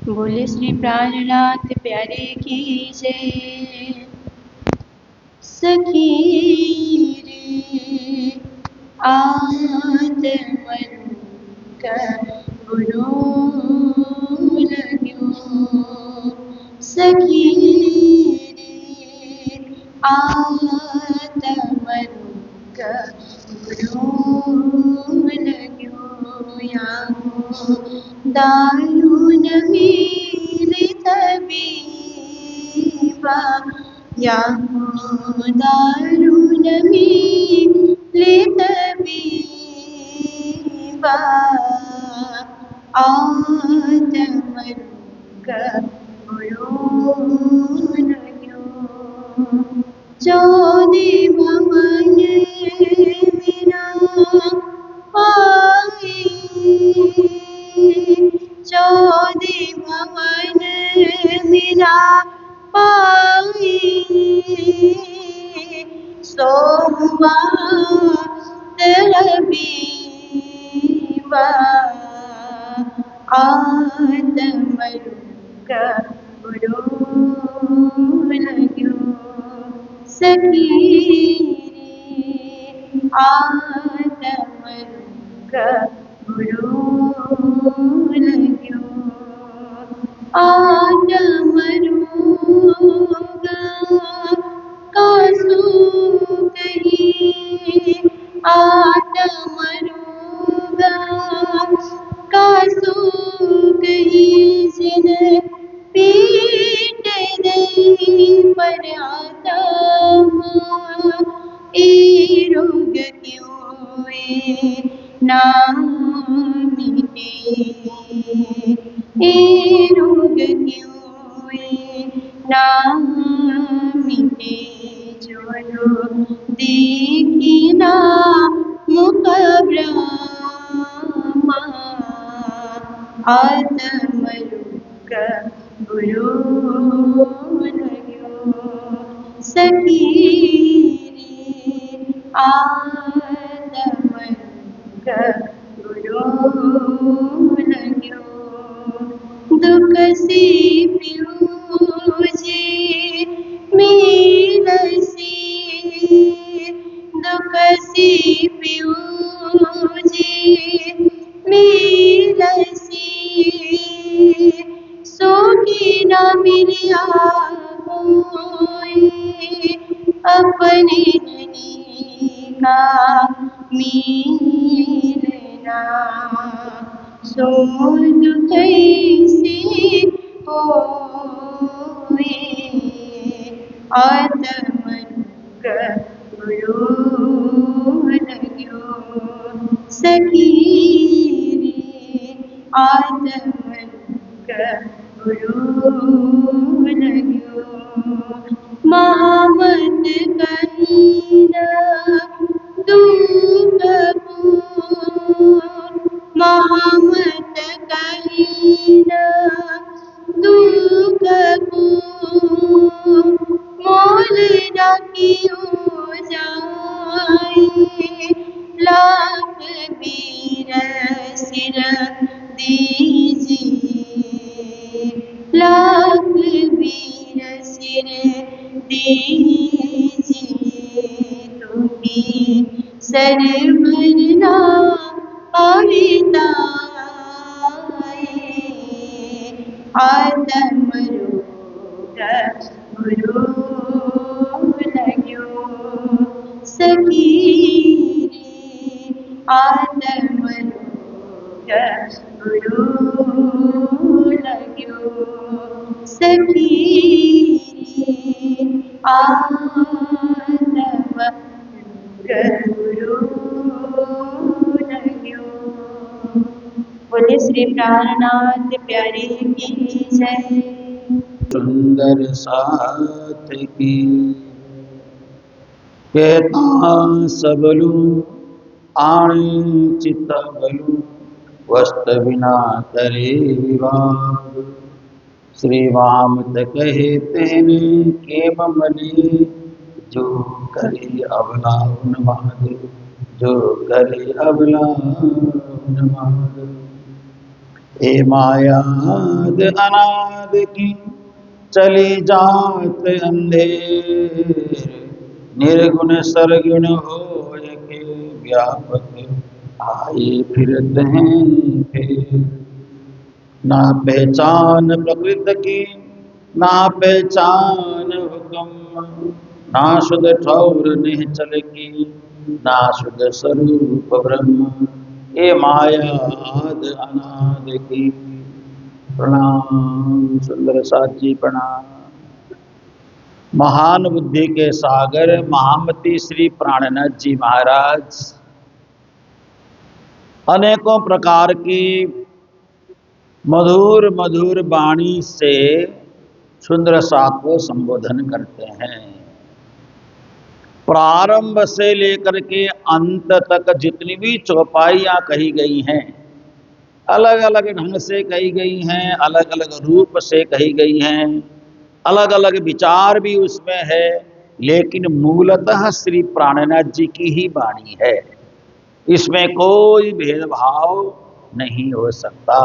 बोले श्री प्राणनाथ प्यारे की जय। सखी रे आत्मनु करुणो लग्यो। सखी रे आत्मनु करुणो लग्यो। यागो दारुण मीलित बीबा, यागो दारुण मीलित बीबा। आत्मनु करुणो लग्यो। चौदह भवन मेरा पाई, चौदह भवन मेरा पाई। सोमवार बीबा, आत्मनु करुणो लग्यो। सखी रे आत्मनु करुणो लग्यो। आत्मरोगा कासु कही, आत्मरोगा कासु कही। जिन पीट दई पर आत्मा, ए रोग क्यों ना मिटे। ए रोग क्यों ना मिटे। जो देखी ना मुख ब्रह्मा, आत्मनु करुणो लग्यो। सखी रे आत्मनु करुणो लग्यो। दुख से प्यूजे मीनसी, दुख से प्यूजे मीनसी। सोखी न मिलिया कोई, अपने धनी का मिलना। सो दुख कैसे होए, आत्मनु करुणो लग्यो। सखी रे आत्मनु करुणो लग्यो। महामत कहीना दुख को, महामत कहीना दुख को। मोल डाकियो जाए, लाख वीर सिर दीजिए। लाख वीर सिर दीजिए। तुम्ही सर भरना आविताए, आत्मनु करुणो लग्यो। सखी रे आत्मनु करुणो लग्यो। सखी रे आत्मनु करुणो लग्यो। बोले श्री प्राणनाथ प्यारे की जय। सुंदर साथ की कहता सबलू आणी चित बलू, वस्त बिना करे विवाद। श्री वामत कहे तेने के बमले, जो करे अबला उन्माद, जो करे अबला उन्माद। ए मायाद अनाद की चली जात अंधेर, निर्गुण सरगुण होय के व्यापक आए फिरत हैं फिर। ना पहचान प्रकृति की ना पहचान हुक्म, ना शुद्ध ठौर निश्चल की ना शुद्ध स्वरूप ब्रह्म। ये माया आद अनाद की। प्रणाम सुंदर साथ जी, प्रणाम। महान बुद्धि के सागर महामती श्री प्राणनाथ जी महाराज अनेकों प्रकार की मधुर मधुर वाणी से सुंदर साथ को संबोधन करते हैं। प्रारंभ से लेकर के अंत तक जितनी भी चौपाइयां कही गई हैं, अलग अलग ढंग से कही गई हैं, अलग अलग रूप से कही गई हैं, अलग अलग विचार भी उसमें है, लेकिन मूलतः श्री प्राणनाथ जी की ही वाणी है। इसमें कोई भेदभाव नहीं हो सकता।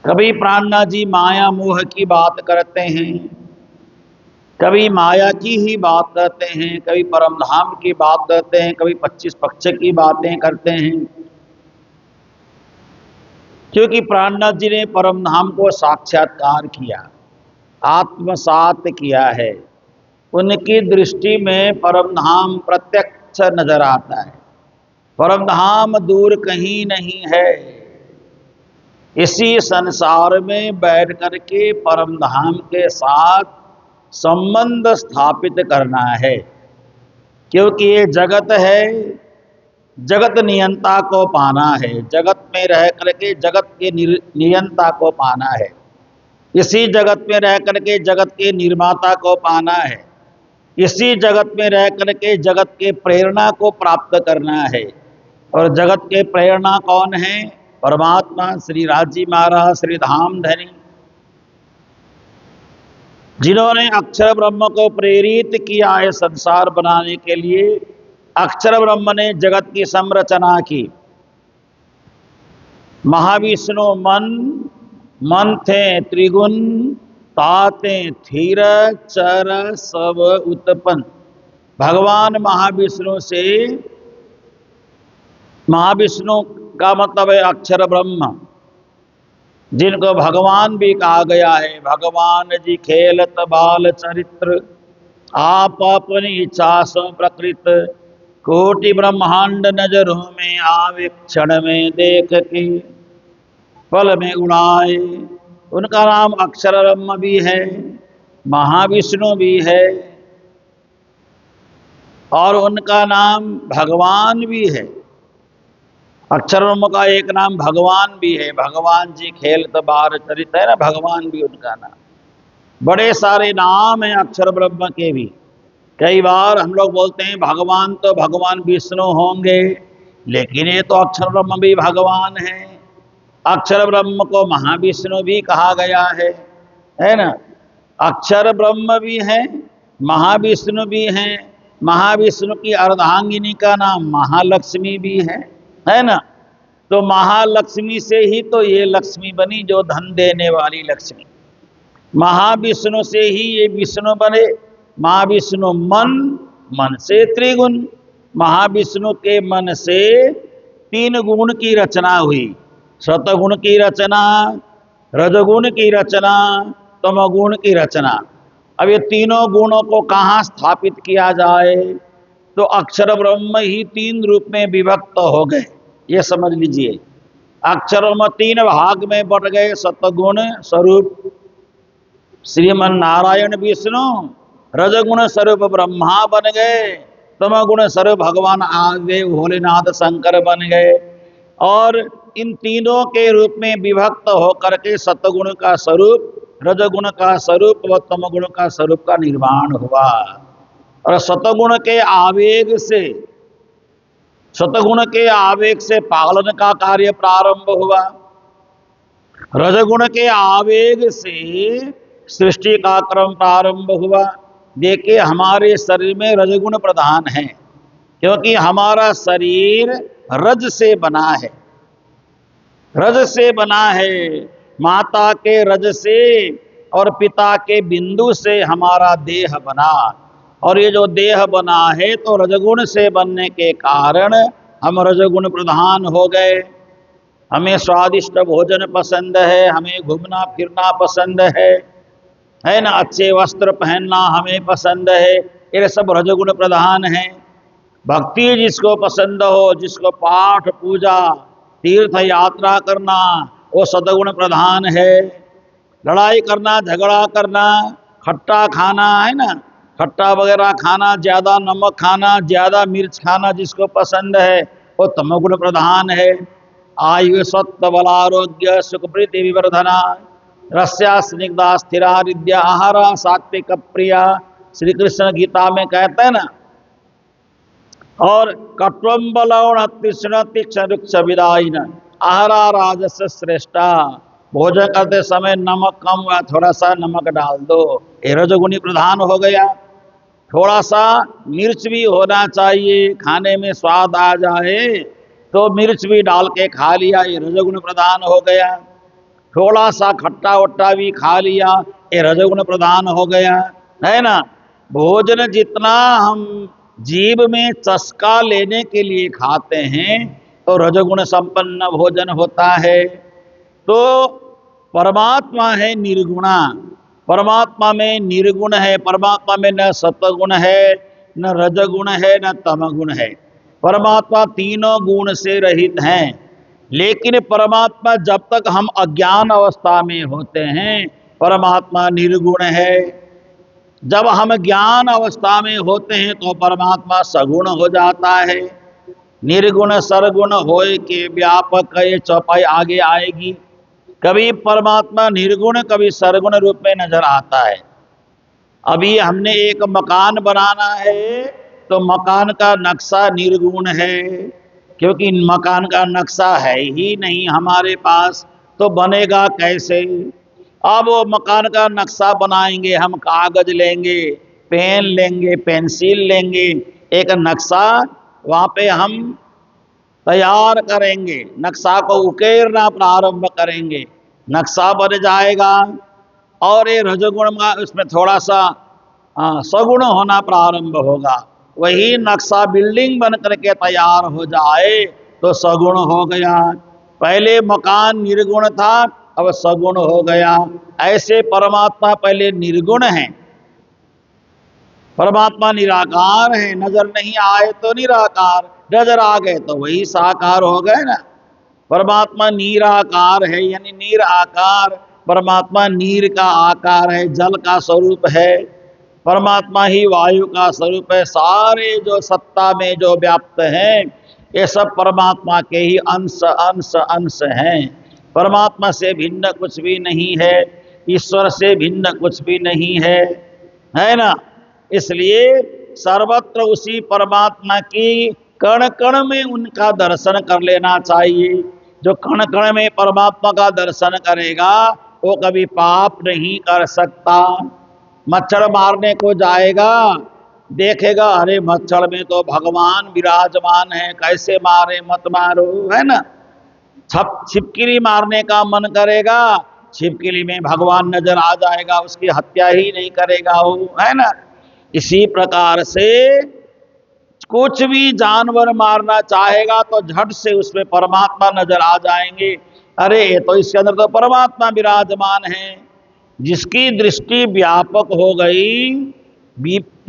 कभी प्राणनाथ जी माया मोह की बात करते हैं, कभी माया की ही बात करते हैं, कभी परम धाम की बात करते हैं, कभी 25 पक्ष की बातें करते हैं। क्योंकि प्राणनाथ जी ने परम धाम को साक्षात्कार किया, आत्मसात किया है। उनकी दृष्टि में परम धाम प्रत्यक्ष नजर आता है, परम धाम दूर कहीं नहीं है। इसी संसार में बैठ करके परम धाम के साथ संबंध स्थापित करना है। क्योंकि ये जगत है, जगत नियंता को पाना है, जगत में रह करके जगत के नियंता को पाना है, इसी जगत में रह करके जगत के निर्माता को पाना है, इसी जगत में रह करके जगत के प्रेरणा को प्राप्त करना है। और जगत के प्रेरणा कौन है? परमात्मा श्री राजी महाराज श्री धाम धनी, जिन्होंने अक्षर ब्रह्म को प्रेरित किया है संसार बनाने के लिए। अक्षर ब्रह्म ने जगत की संरचना की। महाविष्णु मन, मन थे त्रिगुण, ताते थीर चर सब उत्पन्न। भगवान महाविष्णु से, महाविष्णु का मतलब है अक्षर ब्रह्म, जिनको भगवान भी कहा गया है। भगवान जी खेलत बाल चरित्र, आप अपनी इच्छा सो प्रकृत, कोटि ब्रह्मांड नजरों में आवे क्षण में देख के, पल में उड़ाए। उनका नाम अक्षर ब्रह्म भी है, महाविष्णु भी है, और उनका नाम भगवान भी है। अक्षर ब्रह्म का एक नाम भगवान भी है। भगवान जी खेलत बाल चरित है ना, भगवान भी उनका नाम। बड़े सारे नाम हैं अक्षर ब्रह्म के भी। कई बार हम लोग बोलते हैं भगवान तो भगवान विष्णु होंगे, लेकिन ये तो अक्षर ब्रह्म भी भगवान है। अक्षर ब्रह्म को महाविष्णु भी कहा गया है ना। अक्षर ब्रह्म भी है, महाविष्णु भी है। महाविष्णु की अर्धांगिनी का नाम महालक्ष्मी भी है ना। तो महालक्ष्मी से ही तो ये लक्ष्मी बनी, जो धन देने वाली लक्ष्मी। महाविष्णु से ही ये विष्णु बने। महाविष्णु मन, मन से त्रिगुण। महाविष्णु के मन से 3 गुण की रचना हुई। सतगुण की रचना, रजगुण की रचना, तमगुण की रचना। अब ये तीनों गुणों को कहाँ स्थापित किया जाए? तो अक्षर ब्रह्म ही 3 रूप में विभक्त हो गए, ये समझ लीजिए। अक्षर ब्रह्म 3 भाग में बढ़ गए। सतगुण स्वरूप श्रीमन नारायण विष्णु, रजगुण स्वरूप ब्रह्मा बन गए, तमगुण स्वरूप भगवान आदिदेव भोलेनाथ शंकर बन गए। और इन तीनों के रूप में विभक्त होकर के सतगुण का स्वरूप, रजगुण का स्वरूप व तमगुण का स्वरूप का निर्माण हुआ। और सतगुण के आवेग से, सतगुण के आवेग से पालन का कार्य प्रारंभ हुआ। रजगुण के आवेग से सृष्टि का क्रम प्रारंभ हुआ। देखिए हमारे शरीर में रजगुण प्रधान है, क्योंकि हमारा शरीर रज से बना है। रज से बना है, माता के रज से और पिता के बिंदु से हमारा देह बना। और ये जो देह बना है तो रजगुण से बनने के कारण हम रजगुण प्रधान हो गए। हमें स्वादिष्ट भोजन पसंद है, हमें घूमना फिरना पसंद है ना, अच्छे वस्त्र पहनना हमें पसंद है, ये सब रजगुण प्रधान है। भक्ति जिसको पसंद हो, जिसको पाठ पूजा तीर्थ यात्रा करना, वो सदगुण प्रधान है। लड़ाई करना, झगड़ा करना, खट्टा खाना, है ना, खट्टा वगैरह खाना, ज्यादा नमक खाना, ज्यादा मिर्च खाना जिसको पसंद है वो तमोगुण प्रधान है। आयु सत्व बलारोग्य सुख प्रीति विवर्धना रस्या स्निग्धा स्थिरा हृदया आहारा सात्विक प्रिया, श्री कृष्ण गीता में कहते हैं ना। और कट्वम बलौण तीक्ष्ण तीक्ष्ण रुक्ष विदायिन आहारा राजस श्रेष्ठा, भोजन करते समय नमक कम हुआ, थोड़ा सा नमक डाल दो, ये रजोगुणी प्रधान हो गया। थोड़ा सा मिर्च भी होना चाहिए, खाने में स्वाद आ जाए तो मिर्च भी डाल के खा लिया, ये रजोगुण प्रधान हो गया। थोड़ा सा खट्टा वट्टा भी खा लिया, ये रजोगुण प्रधान हो गया, है ना। भोजन जितना हम जीव में चस्का लेने के लिए खाते हैं तो रजोगुण संपन्न भोजन होता है। तो परमात्मा है निर्गुणा, परमात्मा में निर्गुण है, परमात्मा में न सतगुण है, न रजगुण है, न तमगुण है। परमात्मा तीनों गुण से रहित हैं। लेकिन परमात्मा जब तक हम अज्ञान अवस्था में होते हैं परमात्मा निर्गुण है। जब हम ज्ञान अवस्था में होते हैं तो परमात्मा सगुण हो जाता है। निर्गुण सरगुण होए के व्यापक, ये चौपाई आगे आएगी। कभी परमात्मा निर्गुण कभी सरगुण रूप में नजर आता है। अभी हमने एक मकान बनाना है तो मकान का नक्शा निर्गुण है, क्योंकि मकान का नक्शा है ही नहीं हमारे पास, तो बनेगा कैसे। अब वो मकान का नक्शा बनाएंगे, हम कागज लेंगे, पेन लेंगे, पेंसिल लेंगे, एक नक्शा वहाँ पे हम तैयार करेंगे, नक्शा को उकेरना प्रारंभ करेंगे, नक्शा बन जाएगा। और ये रजोगुण में उसमें थोड़ा सा सगुण होना प्रारंभ होगा। वही नक्शा बिल्डिंग बन करके तैयार हो जाए तो सगुण हो गया। पहले मकान निर्गुण था, अब सगुण हो गया। ऐसे परमात्मा पहले निर्गुण है, परमात्मा निराकार है, नजर नहीं आए तो निराकार, नजर आ गए तो वही साकार हो गए ना। परमात्मा निराकार है, यानी नीर आकार, परमात्मा नीर का आकार है, जल का स्वरूप है। परमात्मा ही वायु का स्वरूप है। सारे जो सत्ता में जो व्याप्त हैं ये सब परमात्मा के ही अंश अंश अंश हैं। परमात्मा से भिन्न कुछ भी नहीं है, ईश्वर से भिन्न कुछ भी नहीं है ना। इसलिए सर्वत्र उसी परमात्मा की कण कण में उनका दर्शन कर लेना चाहिए। जो कण कण में परमात्मा का दर्शन करेगा वो कभी पाप नहीं कर सकता। मच्छर मारने को जाएगा, देखेगा अरे मच्छर में तो भगवान विराजमान है, कैसे मारे, मत मारो, है ना। छिपकली मारने का मन करेगा, छिपकली में भगवान नजर आ जाएगा, उसकी हत्या ही नहीं करेगा वो, है ना। इसी प्रकार से कुछ भी जानवर मारना चाहेगा तो झट से उसमें परमात्मा नजर आ जाएंगे। अरे तो इसके अंदर तो परमात्मा विराजमान है। जिसकी दृष्टि व्यापक हो गई,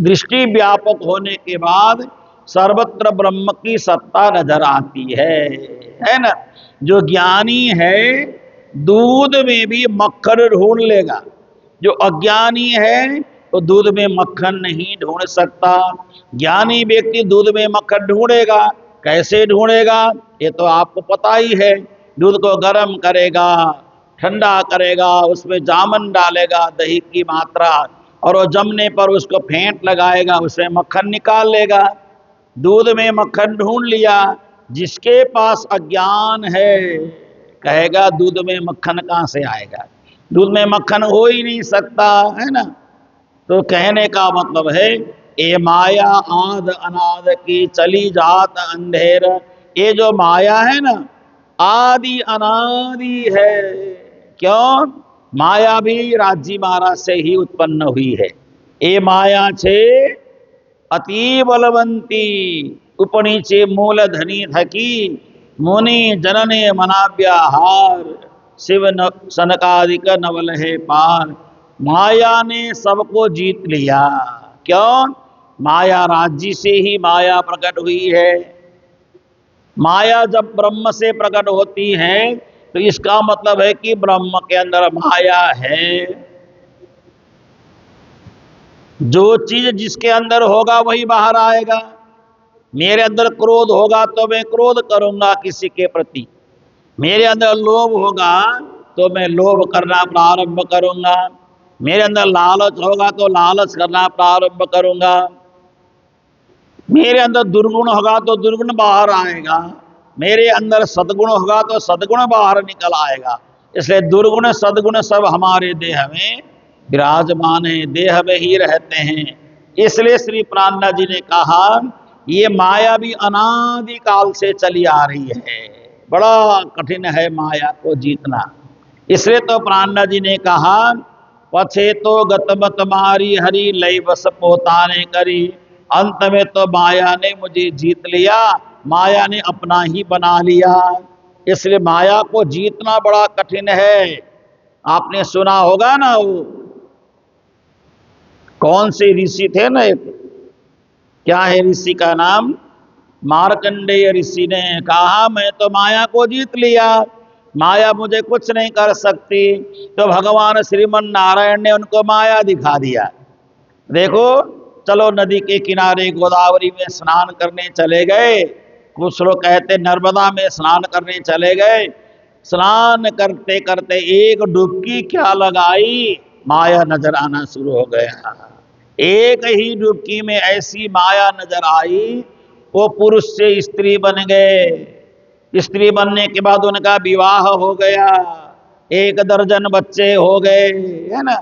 दृष्टि व्यापक होने के बाद सर्वत्र ब्रह्म की सत्ता नजर आती है ना। जो ज्ञानी है दूध में भी मक्खन ढूंढ लेगा, जो अज्ञानी है तो दूध में मक्खन नहीं ढूंढ सकता। ज्ञानी व्यक्ति दूध में मक्खन ढूंढेगा, कैसे ढूंढेगा ये तो आपको पता ही है। दूध को गर्म करेगा, ठंडा करेगा, उसमें जामन डालेगा, दही की मात्रा, और वो जमने पर उसको फेंट लगाएगा, उसमें मक्खन निकाल लेगा। दूध में मक्खन ढूंढ लिया। जिसके पास अज्ञान है कहेगा दूध में मक्खन कहाँ से आएगा, दूध में मक्खन हो ही नहीं सकता, है ना। तो कहने का मतलब है ये माया आद अनाद की चली जात अंधेर, ये जो माया है ना आदि अनादि है। क्यों? माया भी राज्य महाराज से ही उत्पन्न हुई है। ये माया छे अति बलवंती उपनीचे मूल धनी थकी मुनि जनने मनाव्याहार शिव सनकादिक नवल है पार। माया ने सबको जीत लिया। क्यों? माया राज्य से ही माया प्रकट हुई है। माया जब ब्रह्म से प्रकट होती है तो इसका मतलब है कि ब्रह्म के अंदर माया है। जो चीज जिसके अंदर होगा वही बाहर आएगा। मेरे अंदर क्रोध होगा तो मैं क्रोध करूंगा किसी के प्रति। मेरे अंदर लोभ होगा तो मैं लोभ करना प्रारंभ करूंगा। मेरे अंदर लालच होगा तो लालच करना प्रारंभ करूंगा। मेरे अंदर दुर्गुण होगा तो दुर्गुण बाहर आएगा। मेरे अंदर सद्गुण होगा तो सद्गुण बाहर निकल आएगा। इसलिए दुर्गुण सद्गुण सब हमारे देह में विराजमान है, देह में ही रहते हैं। इसलिए श्री प्राणनाथ जी ने कहा ये माया भी अनादि काल से चली आ रही है। बड़ा कठिन है माया को जीतना। इसलिए तो प्राणनाथ जी ने कहा पछे तो गतमत मारी हरि लई बस पोताने करी। अंत में तो माया ने मुझे जीत लिया, माया ने अपना ही बना लिया। इसलिए माया को जीतना बड़ा कठिन है। आपने सुना होगा ना, वो कौन से ऋषि थे ना, एक क्या है ऋषि का नाम, मार्कंडेय ऋषि ने कहा मैं तो माया को जीत लिया, माया मुझे कुछ नहीं कर सकती। तो भगवान श्रीमन नारायण ने उनको माया दिखा दिया। देखो चलो नदी के किनारे गोदावरी में स्नान करने चले गए। कुछ लोग कहते नर्मदा में स्नान करने चले गए। स्नान करते करते एक डुबकी क्या लगाई, माया नजर आना शुरू हो गया। एक ही डुबकी में ऐसी माया नजर आई, वो पुरुष से स्त्री बन गए। स्त्री बनने के बाद उनका विवाह हो गया। 1 दर्जन बच्चे हो गए, है ना,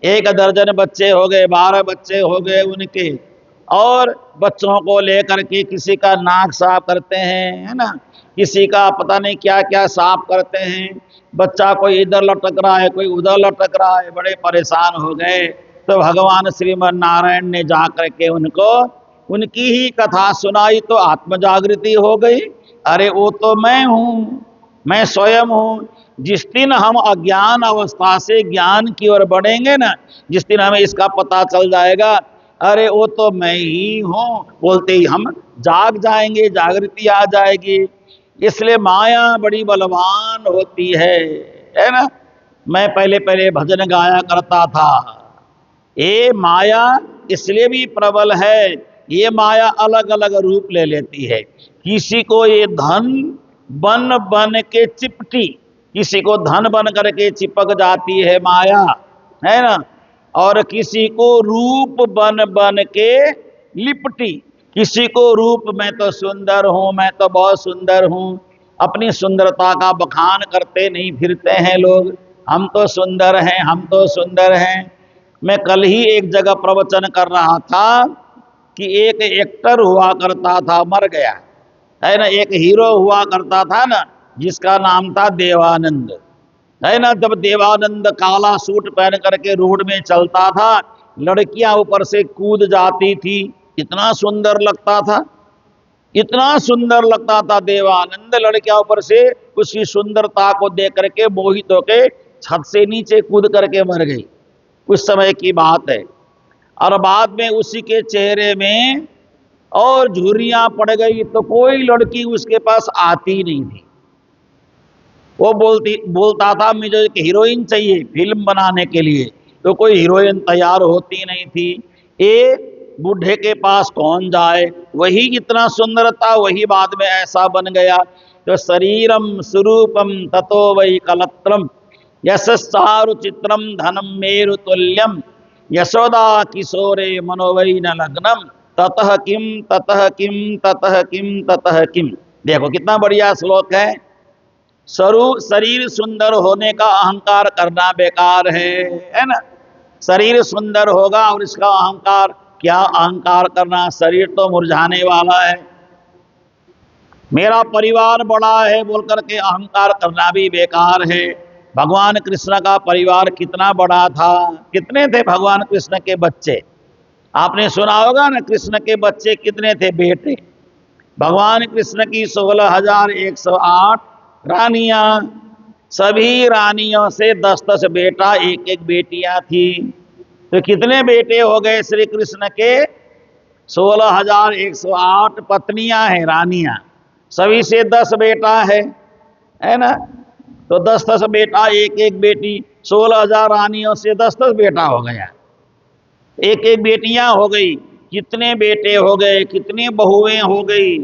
1 दर्जन बच्चे हो गए, 12 बच्चे हो गए उनके। और बच्चों को लेकर के किसी का नाक साफ करते हैं, है ना, किसी का पता नहीं क्या क्या साफ करते हैं। बच्चा कोई इधर लटक रहा है, कोई उधर लटक रहा है, बड़े परेशान हो गए। तो भगवान श्रीमन नारायण ने जाकर के उनको उनकी ही कथा सुनाई तो आत्म जागृति हो गई। अरे वो तो मैं हूँ, मैं स्वयं हूँ। जिस दिन हम अज्ञान अवस्था से ज्ञान की ओर बढ़ेंगे ना, जिस दिन हमें इसका पता चल जाएगा अरे वो तो मैं ही हूँ, बोलते ही हम जाग जाएंगे, जागृति आ जाएगी। इसलिए माया बड़ी बलवान होती है ना। मैं पहले पहले भजन गाया करता था। ये माया इसलिए भी प्रबल है, ये माया अलग अलग रूप ले लेती है। किसी को ये धन बन बन के चिपटी, किसी को धन बन करके चिपक जाती है माया, है ना। और किसी को रूप बन बन के लिपटी। किसी को रूप मैं तो सुंदर हूं, मैं तो बहुत सुंदर हूं, अपनी सुंदरता का बखान करते नहीं फिरते हैं लोग, हम तो सुंदर हैं, हम तो सुंदर हैं। मैं कल ही एक जगह प्रवचन कर रहा था कि एक एक्टर हुआ करता था, मर गया है ना, एक हीरो हुआ करता था ना, जिसका नाम था देवानंद, है ना। जब देवानंद काला सूट पहन करके रोड में चलता था, लड़कियां ऊपर से कूद जाती थी, इतना सुंदर लगता था, इतना सुंदर लगता था देवानंद। लड़कियां ऊपर से उसकी सुंदरता को देख करके मोहित होके छत से नीचे कूद करके मर गई, उस समय की बात है। और बाद में उसी के चेहरे में और झुर्रियां पड़ गई तो कोई लड़की उसके पास आती नहीं थी। वो बोलता था मुझे एक हीरोइन चाहिए फिल्म बनाने के लिए, तो कोई हीरोइन तैयार होती नहीं थी। एक बूढ़े के पास कौन जाए, वही इतना सुंदर था, वही बाद में ऐसा बन गया। तो शरीरम स्वरूपम ततो वही कलत्रम यशस्सारु चित्रम धनम मेरु तुल्यम यशोदा किशोरे मनोवई न लग्नम ततः किम ततः किम ततः किम ततः किम। देखो कितना बढ़िया श्लोक है। शरीर सुंदर होने का अहंकार करना बेकार है ना। शरीर सुंदर होगा और इसका अहंकार, क्या अहंकार करना, शरीर तो मुरझाने वाला है। मेरा परिवार बड़ा है बोल करके अहंकार करना भी बेकार है। भगवान कृष्ण का परिवार कितना बड़ा था, कितने थे भगवान कृष्ण के बच्चे? आपने सुना होगा ना, कृष्ण के बच्चे कितने थे, बेटे? भगवान कृष्ण की 16,108 रानियां, सभी रानियों से 10-10 बेटा, एक एक बेटियां थी। तो कितने बेटे हो गए श्री कृष्ण के? 16,108 पत्नियां हैं, रानियां, सभी से 10 बेटा है ना? तो 10-10 बेटा, एक एक बेटी, 16,000 रानियों से 10-10 बेटा हो गया, एक एक बेटियां हो गई। कितने बेटे हो गए, कितनी बहुएं हो गई,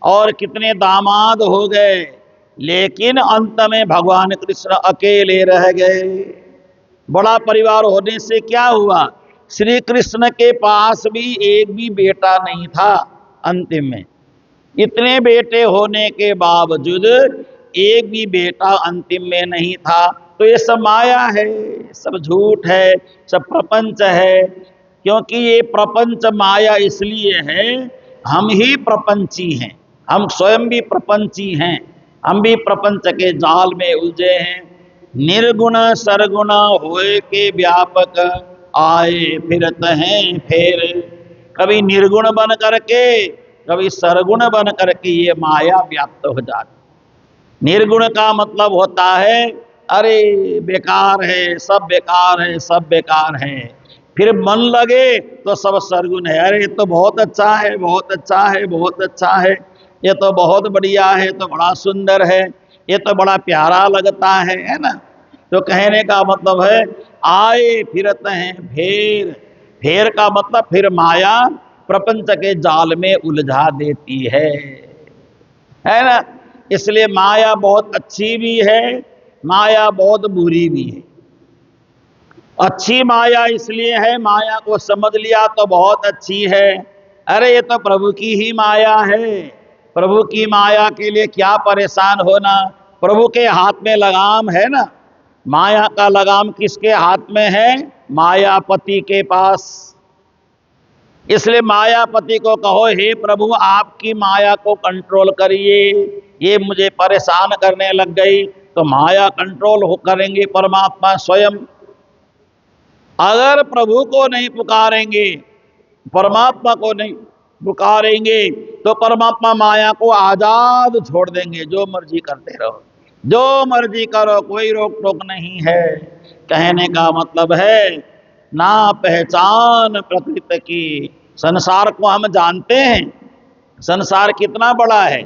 और कितने दामाद हो गए, लेकिन अंत में भगवान कृष्ण अकेले रह गए। बड़ा परिवार होने से क्या हुआ? श्री कृष्ण के पास भी एक भी बेटा नहीं था अंतिम में। इतने बेटे होने के बावजूद एक भी बेटा अंतिम में नहीं था। तो ये सब माया है, सब झूठ है, सब प्रपंच है। क्योंकि ये प्रपंच माया इसलिए है, हम ही प्रपंची हैं, हम स्वयं भी प्रपंची हैं, हम भी प्रपंच के जाल में उलझे हैं। निर्गुण सरगुण होए के व्यापक, आए फिरत हैं फेर। कभी निर्गुण बन करके, कभी सरगुण बन करके ये माया व्याप्त हो जाती। निर्गुण का मतलब होता है, अरे बेकार है, सब बेकार है, सब बेकार है। फिर मन लगे तो सब सरगुण है, अरे ये तो बहुत अच्छा है, बहुत अच्छा है, बहुत अच्छा है, ये तो बहुत बढ़िया है, तो बड़ा सुंदर है, ये तो बड़ा प्यारा लगता है ना? तो कहने का मतलब है, आए फिरत हैं फेर। फेर का मतलब फिर माया प्रपंच के जाल में उलझा देती है ना? इसलिए माया बहुत अच्छी भी है, माया बहुत बुरी भी है। अच्छी माया इसलिए है, माया को समझ लिया तो बहुत अच्छी है। अरे ये तो प्रभु की ही माया है, प्रभु की माया के लिए क्या परेशान होना? प्रभु के हाथ में लगाम है ना। माया का लगाम किसके हाथ में है? मायापति के पास। इसलिए मायापति को कहो, हे प्रभु आपकी माया को कंट्रोल करिए, ये मुझे परेशान करने लग गई। तो माया कंट्रोल हो करेंगे परमात्मा स्वयं। अगर प्रभु को नहीं पुकारेंगे, परमात्मा को नहीं पुकारेंगे, तो परमात्मा माया को आजाद छोड़ देंगे, जो मर्जी करते रहो, जो मर्जी करो, कोई रोक टोक नहीं है। कहने का मतलब है, ना पहचान प्रकृति की। संसार को हम जानते हैं, संसार कितना बड़ा है।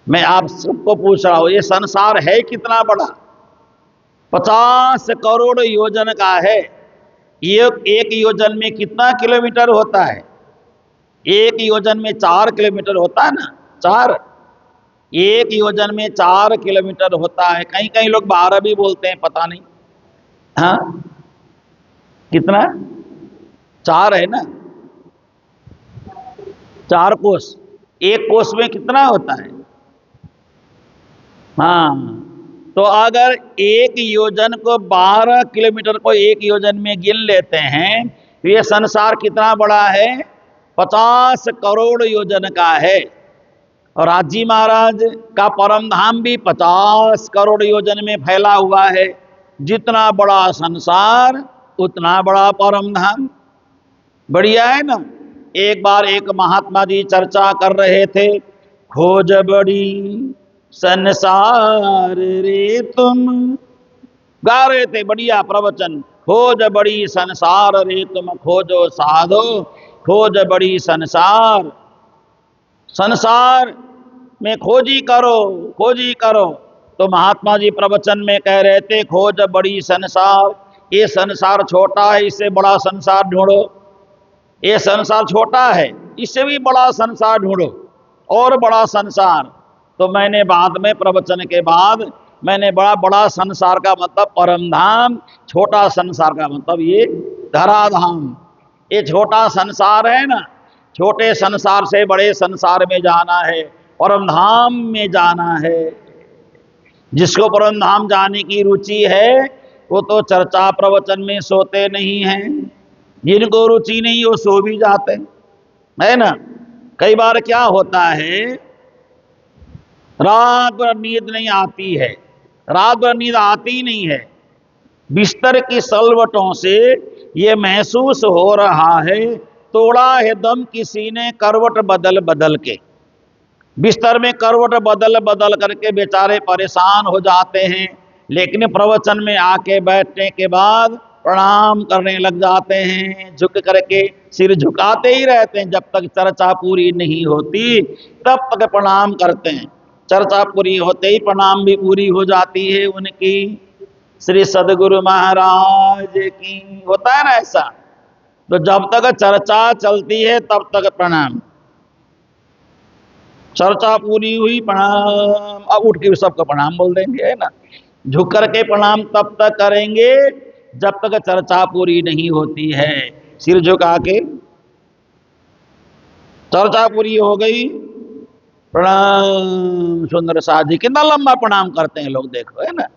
मैं आप सबको पूछ रहा हूं, ये संसार है कितना बड़ा? 50 करोड़ योजन का है। एक योजन में कितना किलोमीटर होता है? एक योजन में 4 किलोमीटर होता है ना, 4। एक योजन में 4 किलोमीटर होता है। कहीं कहीं लोग 12 भी बोलते हैं, पता नहीं। हाँ, कितना? 4 है ना, 4 कोस। एक कोस में कितना होता है? हाँ, तो अगर एक योजन को 12 किलोमीटर को एक योजन में गिन लेते हैं, तो ये संसार कितना बड़ा है? 50 करोड़ योजन का है। और आज जी महाराज का परम धाम भी 50 करोड़ योजन में फैला हुआ है। जितना बड़ा संसार उतना बड़ा परम धाम। बढ़िया है ना? एक बार एक महात्मा जी चर्चा कर रहे थे, खोज बड़ी संसार रे तुम, गा रहे थे बढ़िया प्रवचन। खोज बड़ी संसार रे तुम, खोजो साधो, खोज बड़ी संसार। संसार में खोजी करो, खोजी करो। तो महात्मा जी प्रवचन में कह रहे थे, खोज बड़ी संसार, ये संसार छोटा है, इससे बड़ा संसार ढूंढो। ये संसार छोटा है, इससे भी बड़ा संसार ढूंढो, और बड़ा संसार। तो मैंने बाद में प्रवचन के बाद मैंने बड़ा बड़ा संसार का मतलब परम धाम, छोटा संसार का मतलब ये धराधाम। ये छोटा संसार है ना, छोटे संसार से बड़े संसार में जाना है, परम धाम में जाना है। जिसको परम धाम जाने की रुचि है, वो तो चर्चा प्रवचन में सोते नहीं हैं। जिनको रुचि नहीं वो सो भी जाते हैं, है ना? कई बार क्या होता है, रात भर नींद नहीं आती है, रात भर नींद आती नहीं है। बिस्तर की सलवटों से ये महसूस हो रहा है तोड़ा है दम किसी ने करवट बदल बदल के। बिस्तर में करवट बदल बदल करके बेचारे परेशान हो जाते हैं, लेकिन प्रवचन में आके बैठने के बाद प्रणाम करने लग जाते हैं, झुक करके सिर झुकाते ही रहते हैं। जब तक चर्चा पूरी नहीं होती तब तक प्रणाम करते हैं। चर्चा पूरी होते ही प्रणाम भी पूरी हो जाती है उनकी। श्री सदगुरु महाराज की होता है ना ऐसा। तो जब तक चर्चा चलती है तब तक प्रणाम, चर्चा पूरी हुई प्रणाम, अब उठ के सबको प्रणाम बोल देंगे, है ना। झुक करके प्रणाम तब तक करेंगे जब तक चर्चा पूरी नहीं होती है। सिर झुका के चर्चा पूरी हो गई, प्रणाम। सुंदर साधी कितना लंबा प्रणाम करते हैं लोग, देखो, है ना।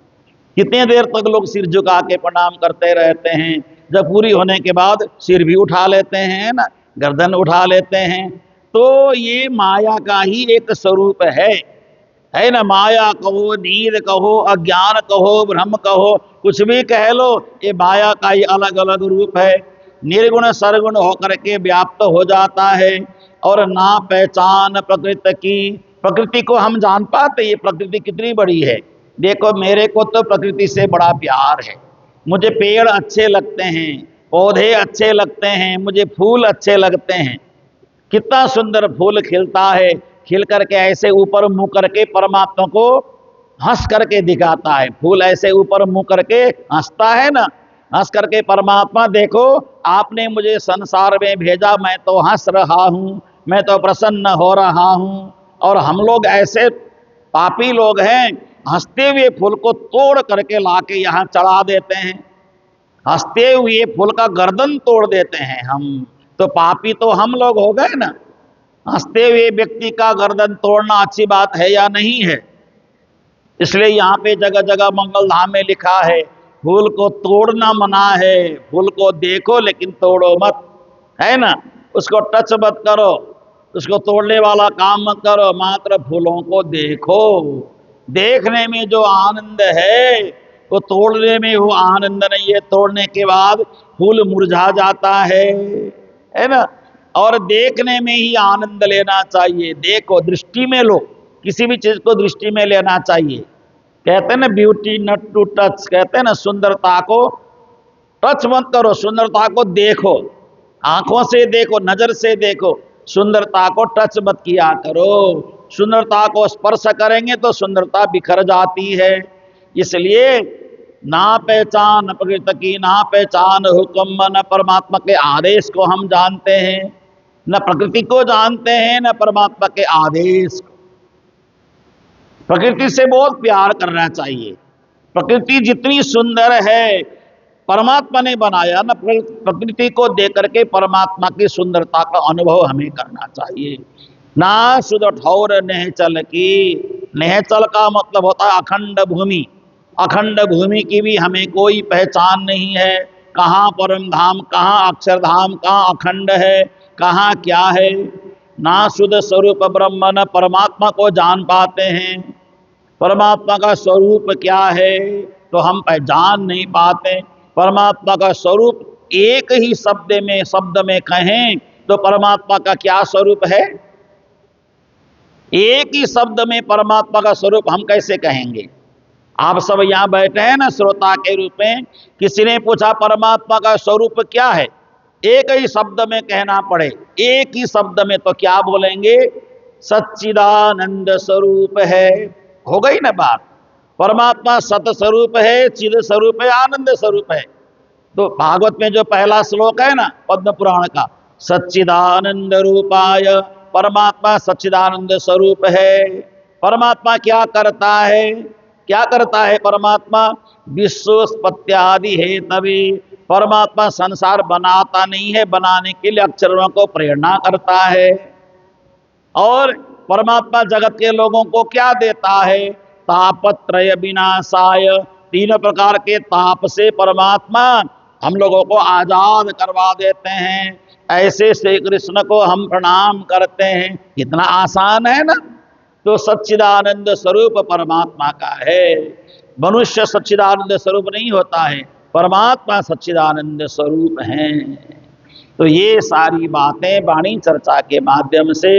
कितने देर तक लोग सिर झुका के प्रणाम करते रहते हैं। जब पूरी होने के बाद सिर भी उठा लेते हैं, है ना, गर्दन उठा लेते हैं। तो ये माया का ही एक स्वरूप है ना। माया कहो, नींद कहो, अज्ञान कहो, भ्रम कहो, कुछ भी कह लो, ये माया का ही अलग अलग रूप है। निर्गुण सरगुण होकर के व्याप्त हो जाता है और ना पहचान प्रकृति की। प्रकृति को हम जान पाते, ये प्रकृति कितनी बड़ी है। देखो, मेरे को तो प्रकृति से बड़ा प्यार है। मुझे पेड़ अच्छे लगते हैं, पौधे अच्छे लगते हैं, मुझे फूल अच्छे लगते हैं। कितना सुंदर फूल खिलता है, खिल करके ऐसे ऊपर मुंह करके परमात्मा को हंस करके दिखाता है। फूल ऐसे ऊपर मुंह करके हंसता है ना, हंस करके परमात्मा, देखो आपने मुझे संसार में भेजा, मैं तो हंस रहा हूं, मैं तो प्रसन्न हो रहा हूं। और हम लोग ऐसे पापी लोग हैं, हंसते हुए फूल को तोड़ करके लाके यहाँ चढ़ा देते हैं। हंसते हुए फूल का गर्दन तोड़ देते हैं हम। तो पापी तो हम लोग हो गए ना। हंसते हुए व्यक्ति का गर्दन तोड़ना अच्छी बात है या नहीं है? इसलिए यहाँ पे जगह जगह मंगल धाम में लिखा है, फूल को तोड़ना मना है, फूल को देखो लेकिन तोड़ो मत, है ना। उसको टच मत करो, उसको तोड़ने वाला काम मत करो, मात्र फूलों को देखो। देखने में जो आनंद है वो तोड़ने में वो आनंद नहीं है। तोड़ने के बाद फूल मुरझा जाता है ना। और देखने में ही आनंद लेना चाहिए। देखो, दृष्टि में लो, किसी भी चीज को दृष्टि में लेना चाहिए। कहते हैं ना, ब्यूटी नॉट टू टच, कहते हैं ना, सुंदरता को टच मत करो, सुंदरता को देखो, आंखों से देखो, नजर से देखो, सुंदरता को टच मत किया करो। सुंदरता को स्पर्श करेंगे तो सुंदरता बिखर जाती है। इसलिए ना पहचान प्रकृति की, ना पहचान हुक्म, न परमात्मा के आदेश को हम जानते हैं, न प्रकृति को जानते हैं, न परमात्मा के आदेश को। प्रकृति से बहुत प्यार करना चाहिए। प्रकृति जितनी सुंदर है, परमात्मा ने बनाया ना, प्रकृति को देख करके परमात्मा की सुंदरता का अनुभव हमें करना चाहिए। ना सुध ठौर नेहचल की, नेहचल का मतलब होता है अखंड भूमि। अखंड भूमि की भी हमें कोई पहचान नहीं है। कहाँ परम धाम, कहाँ अक्षरधाम, कहाँ अखंड है, कहाँ क्या है। ना शुद्ध स्वरूप ब्रह्म, न परमात्मा को जान पाते हैं। परमात्मा का स्वरूप क्या है तो हम पहचान नहीं पाते। परमात्मा का स्वरूप एक ही शब्द में कहें तो परमात्मा का क्या स्वरूप है? एक ही शब्द में परमात्मा का स्वरूप हम कैसे कहेंगे? आप सब यहाँ बैठे हैं ना श्रोता के रूप में, किसी ने पूछा परमात्मा का स्वरूप क्या है, एक ही शब्द में कहना पड़े, एक ही शब्द में, तो क्या बोलेंगे? सच्चिदानंद स्वरूप है। हो गई ना बात। परमात्मा सत स्वरूप है, चिद स्वरूप है, आनंद स्वरूप है। तो भागवत में जो पहला श्लोक है ना पद्म पुराण का, सच्चिदानंद रूपाय, परमात्मा सच्चिदानंद स्वरूप है। परमात्मा क्या करता है? क्या करता है परमात्मा? विश्वोत्पत्त्यादि है तभी। परमात्मा संसार बनाता नहीं है, बनाने के लिए अक्षरों को प्रेरणा करता है। और परमात्मा जगत के लोगों को क्या देता है? तापत्रय विनाशाय, तीनों प्रकार के ताप से परमात्मा हम लोगों को आजाद करवा देते हैं। ऐसे श्री कृष्ण को हम प्रणाम करते हैं। कितना आसान है ना। तो सच्चिदानंद स्वरूप परमात्मा का है। मनुष्य सच्चिदानंद स्वरूप नहीं होता है, परमात्मा सच्चिदानंद स्वरूप है। तो ये सारी बातें वाणी चर्चा के माध्यम से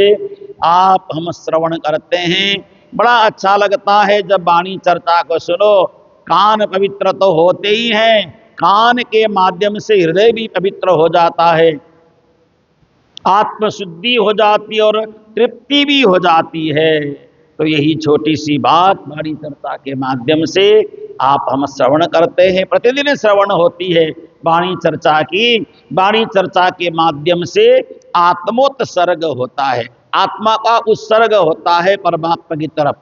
आप हम श्रवण करते हैं। बड़ा अच्छा लगता है जब वाणी चर्चा को सुनो। कान पवित्र तो होते ही हैं, कान के माध्यम से हृदय भी पवित्र हो जाता है, आत्मशुद्धि हो जाती और तृप्ति भी हो जाती है। तो यही छोटी सी बात वाणी चर्चा के माध्यम से आप हम श्रवण करते हैं, प्रतिदिन श्रवण होती है वाणी चर्चा की। वाणी चर्चा के माध्यम से आत्मोत्सर्ग होता है, आत्मा का उत्सर्ग होता है परमात्मा की तरफ,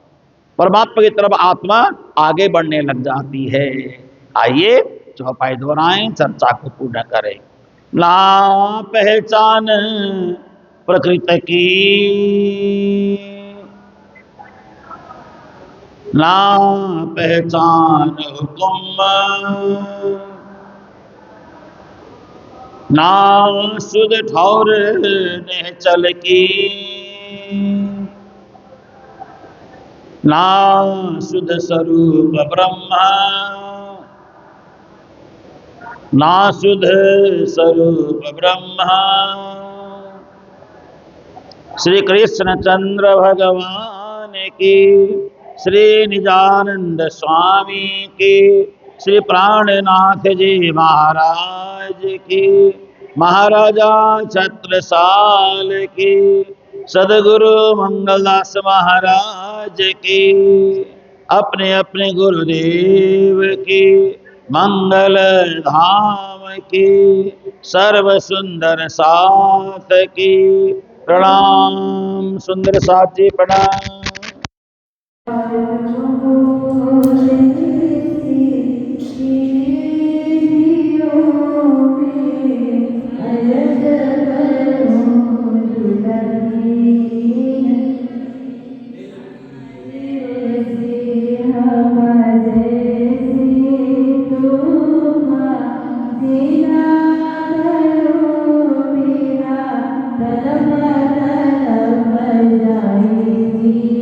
परमात्मा की तरफ आत्मा आगे बढ़ने लग जाती है। आइए चौपाई दोहराएं, चर्चा को पूर्ण करें। ना पहचान प्रकृति की, ना पहचान हुक्म, ना सुध ठौर निहचल की, ना सुध स्वरूप ब्रह्म, ना सुध स्वरूप ब्रह्म। श्री कृष्ण चंद्र भगवान की, श्री निजानंद स्वामी की, श्री प्राणनाथ जी महाराज की, महाराजा छत्रसाल की, सदगुरु मंगलदास महाराज की, अपने अपने गुरुदेव की, मंगल धाम की, सर्व सुंदर साथ की। प्रणाम सुंदर साथ जी, प्रणाम। तलब तलब जाएगी।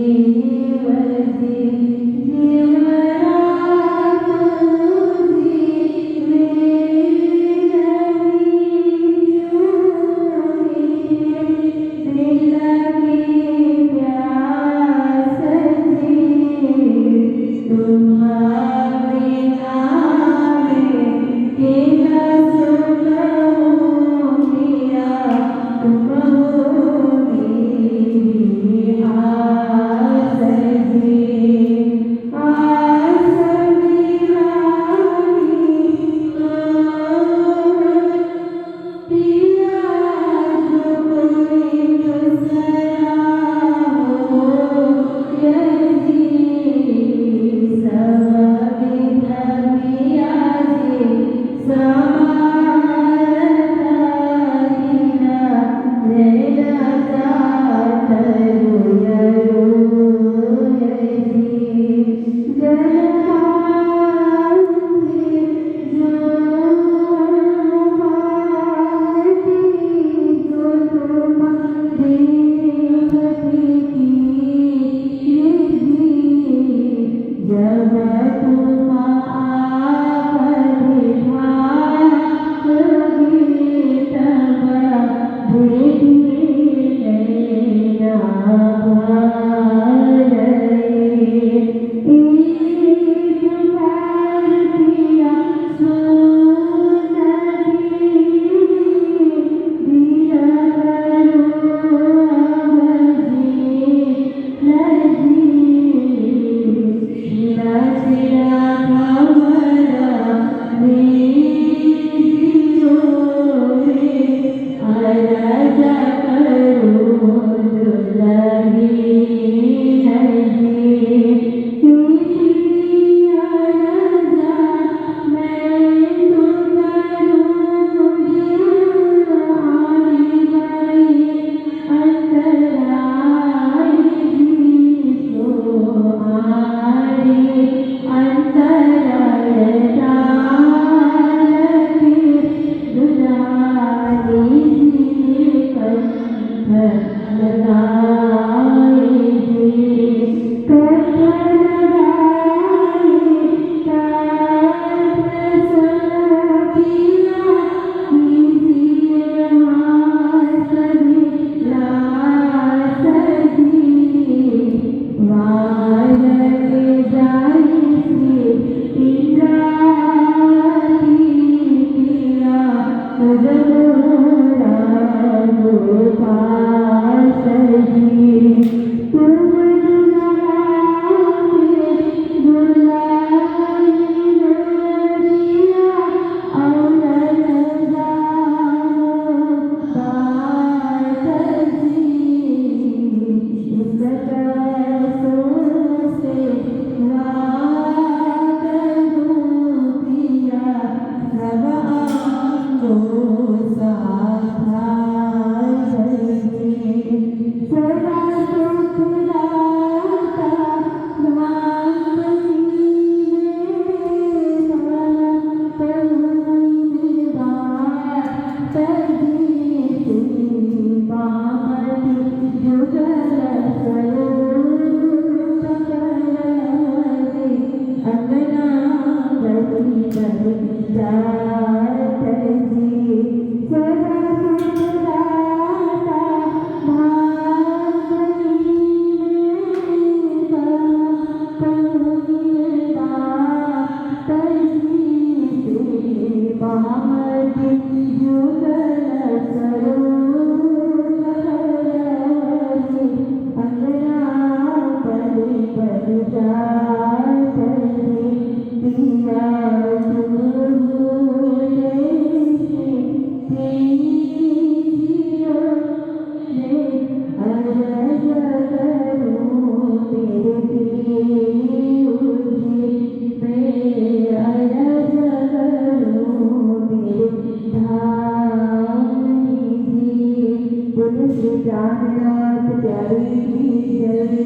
श्री चांदनाथ प्यारी की जय।